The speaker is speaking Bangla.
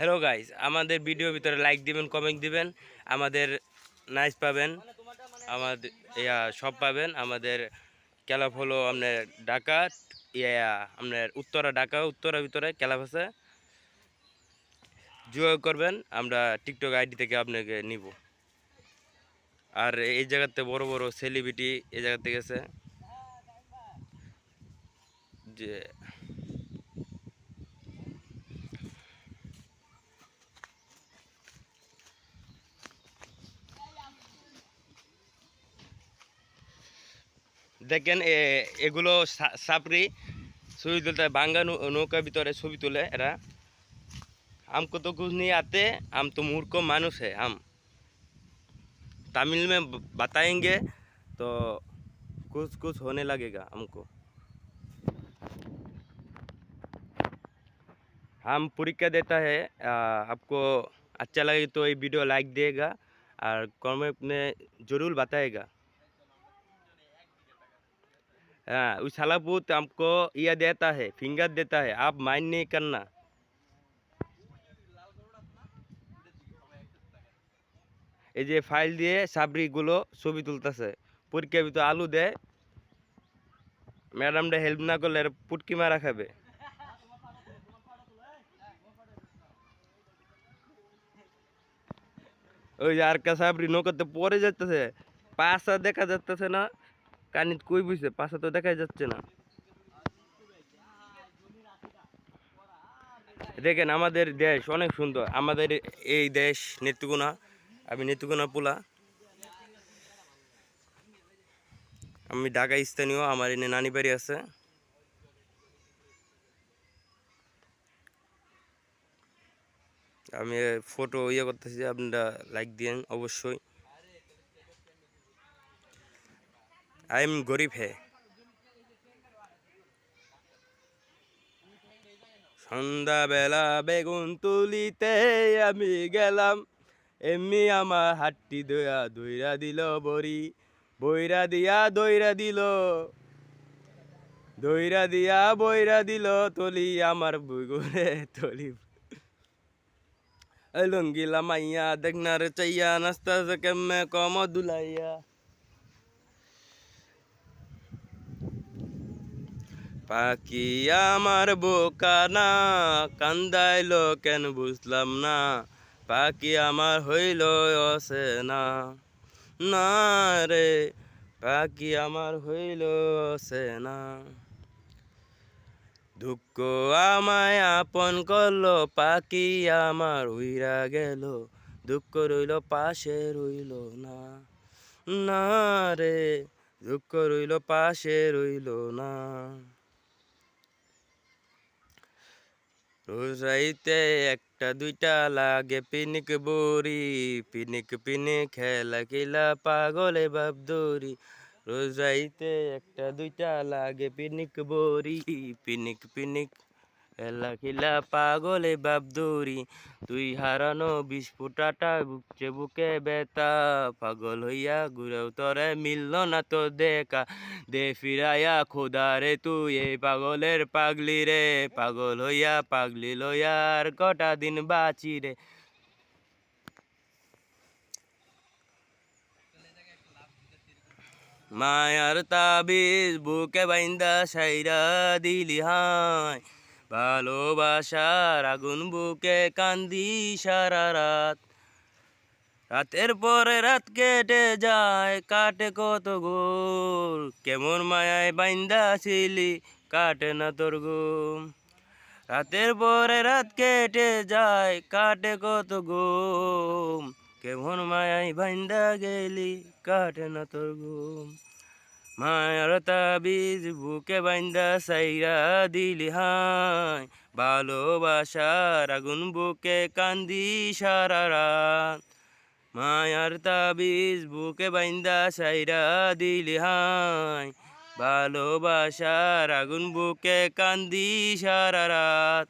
হ্যালো গাইস, আমাদের ভিডিওর ভিতরে লাইক দিবেন, কমেন্ট দিবেন, আমাদের নাইস পাবেন, আমাদের সব পাবেন। আমাদের ক্লাব হলো আপনার ঢাকা, আপনার উত্তরা ঢাকা উত্তরার ভিতরে ক্লাব আছে। যোগাযোগ করবেন, আমরা টিকটক আইডি থেকে আপনাকে নিব। আর এই জায়গাতে বড় বড় সেলিব্রিটি এই জায়গাতে গেছে যে দেখেন এগুলো সাপড়ি ছবি তুলতে বাঙ্গা নৌকার ভিতরে ছবি তুলে এরা। हमको तो कुछ नहीं आते, हम तो मूर्ख मानुष है। हम तमिल में बताएंगे तो कुछ कुछ होने लगेगा हमको। हम परीक्षा देता है, आपको अच्छा लगे तो ये वीडियो लाइक देगा और कमेंट में ज़रूर बताएगा। हाँ, उस हलापुत हमको यह देता है, फिंगर देता है, आप माइंड नहीं करना। এই যে ফাইল দিয়ে সাবরিগুলো ছবি তুলতেছে, পরীক্ষার ভিতরে আলু দেয়, ম্যাডামটা হেল্প না করলে এর পুটকি মারা খাবে। ওই যে আর কা সাবরি নৌকাতে পরে যাচ্ছে, পাশা দেখা যাচ্ছে না, কানিত কই বুঝছে, পাশা তো দেখা যাচ্ছে না। দেখেন আমাদের দেশ অনেক সুন্দর, আমাদের এই দেশ নেত্রকোনা। আমি নেত্রকোনা পোলা, আমি ঢাকা স্থানীয়, আমার এনে নানি বাড়ি আছে। আমি ফটো করতেছি, আপনারা লাইক দিন অবশ্যই। আই এম গরিব হে। সন্ধ্যাবেলা বেগুন তুলিতে আমি গেলাম, এমনি আমার হাটটি দয়া দইরা দিল বড়ি, বইরা দিয়া দইরা দিল, দইরা দিয়া বইরা দিল তলি আমার বুগুরে তলি। লঙ্গিলা মাইয়া দেখনার চাইয়া নাস্তা কেমে কম দুলাইয়া। পাখি আমার বোকা না, কান্দাইল কেন বুঝলাম না, পাখি আমার হইল অসে না, না রে পাখি আমার হইল অসে না। দুঃখ আমায় আপন করলো, পাখি আমার উইরা গেল, দুঃখ রইল পাশে রইল না, না রে দুঃখ রইল পাশে রইল না। রোজ রাইতে একটা দুইটা লাগে পিনিক বড়ি, পিনিক পিনিক খেলা খেলা পাগলে বাপ দৌড়ি। রোজ রাইতে একটা দুইটা লাগে পিনিক বড়ি, পিনিক পিনিক খেলা খেলা পাগলে বাপ দৌড়ি। তুই হারানো বিস্ফোটাটা বুকছে বুকে বেতা, পাগল হইয়া ঘুরেও তরে মিলল না তো দেখা। দে ফিরাইয়া খোদা রে তুই এই পাগলের পাগলি রে, পাগল হইয়া পাগলি লইয়ার কটা দিন বাঁচি রে। মায়ার তাবিজ বুকে বাইন্দা সাইরা দিলি হায়, ভালোবাসার আগুন বুকে কান্দি সারা রাত। রাতের পরে রাত কেটে যায়, কাটে কত গোল, কেমন মায়ায় বাইন্দা ছিলি কাটে না তোর ঘুম। রাতের পরে রাত কেটে যায়, কাটে কত ঘুম, কেমন মায়ায় বাইন্দা গেলি কাটে না তোর ঘুম। মায়ার তাবিজ বুকে বাইন্দা সাইরা দিলি হায়, ভালোবাসার আগুন বুকে কান্দি সারা রাত। মায়ার তাবিজ বুকে বাইন্দা সাইরা দিলি হায়, ভালোবাসার আগুন বুকে কান্দি সারা রাত।